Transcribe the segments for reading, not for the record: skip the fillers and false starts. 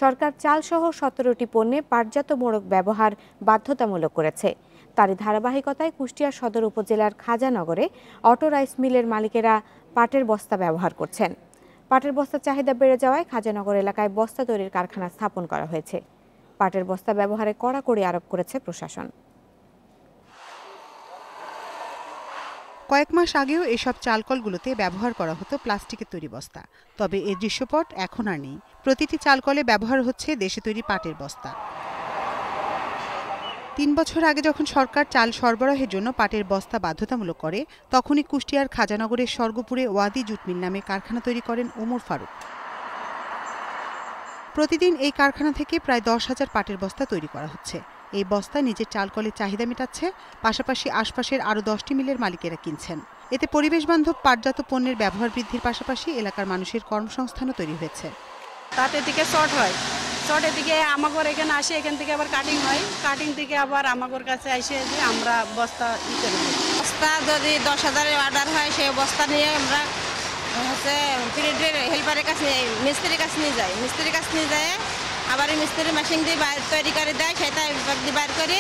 সরকার চালসহ 17টি পণ্যে পাটজাত মোড়ক ব্যবহার বাধ্যতামূলক করেছে। তারই ধারাবাহিকতায় কুষ্টিয়া সদর উপজেলার খাজানগরে অটো রাইস মিলের মালিকেরা পাটের বস্তা ব্যবহার করছেন। পাটের বস্তার চাহিদা বেড়ে যাওয়ায় খাজানগর এলাকায় বস্তা তৈরির কারখানা স্থাপন করা হয়েছে। পাটের বস্তা ব্যবহারে কড়াকড়ি আরোপ করেছে প্রশাসন। কয়েক মাস আগেও এসব চালকলগুলোতে ব্যবহার করা হতো প্লাস্টিকের তৈরি বস্তা, তবে এর দৃশ্যপট এখন আর নেই। প্রতিটি চালকলে ব্যবহার হচ্ছে দেশে তৈরি পাটের বস্তা। ৩ বছর আগে যখন সরকার চাল সরবরাহের জন্য পাটের বস্তা বাধ্যতামূলক করে, তখনই কুষ্টিয়ার খাজানগরের স্বর্গপুরে ওয়াদি জুট মিল নামে কারখানা তৈরি করেন ওমর ফারুক। প্রতিদিন এই কারখানা থেকে প্রায় 10,000 পাটের বস্তা তৈরি করা হচ্ছে। এই বস্তা নিজের চালকলের চাহিদা মেটাচ্ছে, পাশাপাশি আশপাশের আরও 10টি মিলের মালিকেরা কিনছেন। এতে পরিবেশবান্ধব পাটজাত পণ্যের ব্যবহার বৃদ্ধির পাশাপাশি এলাকার মানুষের কর্মসংস্থানও তৈরি হয়েছে। তাতের দিকে শর্ট হয়, শর্টের দিকে আমাগর এখানে আসে, এখান থেকে আবার কাটিং হয়, কাটিং থেকে আবার আমাগর কাছে এসে যে আমরা বস্তা করে দিই। বস্তা যদি 10,000-এর অর্ডার হয়, সেই বস্তা নিয়ে আমরা হচ্ছে প্রিন্টের হেল্পারের কাছে মিস্ত্রির কাছে নিয়ে যাই। মিস্ত্রির কাছে নিয়ে যায় আবার মিস্ত্রি মেশিন দিয়ে তৈরি করে দেয়, সেটা বার করে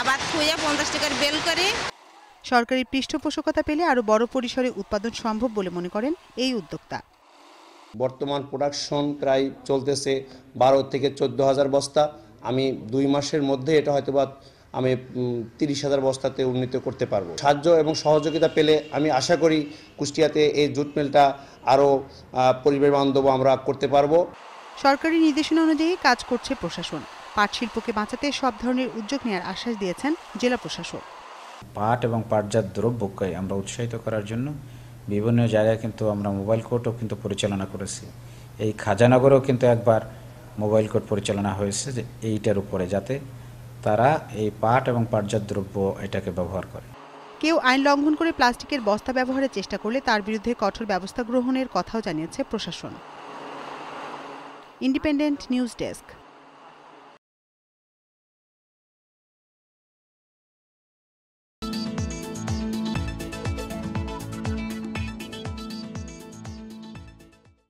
আবার খুঁয়ে 50 টাকার বেল করি। সরকারি পৃষ্ঠপোষকতা পেলে আরও বড় পরিসরে উৎপাদন সম্ভব বলে মনে করেন এই উদ্যোক্তা। বর্তমান প্রোডাকশন প্রায় চলতেছে 12 থেকে 14,000 বস্তা। আমি 2 মাসের মধ্যে এটা হয়তোবা আমি 30,000 বস্তাতে উন্নীত করতে পারবো। সাহায্য এবং সহযোগিতা পেলে আমি আশা করি কুষ্টিয়াতে এই জুট মিলটা আরও পরিবেশ বান্ধব আমরা করতে পারবো। সরকারি নির্দেশনা অনুযায়ী কাজ করছে প্রশাসন। পাট শিল্পকে বাঁচাতে সব ধরনের উদ্যোগ নেওয়ার আশ্বাস দিয়েছেন জেলা প্রশাসক। পাট এবং পাটজাত দ্রব্যকে আমরা উৎসাহিত করার জন্য বিভিন্ন জায়গায় কিন্তু আমরা মোবাইল কোর্টও কিন্তু পরিচালনা করেছি। এই খাজানগরেও কিন্তু একবার মোবাইল কোর্ট পরিচালনা হয়েছে যে এইটার উপরে, যাতে তারা এই পাট এবং পাটজাত দ্রব্য এটাকে ব্যবহার করে। কেউ আইন লঙ্ঘন করে প্লাস্টিকের বস্তা ব্যবহারের চেষ্টা করলে তার বিরুদ্ধে কঠোর ব্যবস্থা গ্রহণের কথাও জানিয়েছে প্রশাসন। Independent news desk.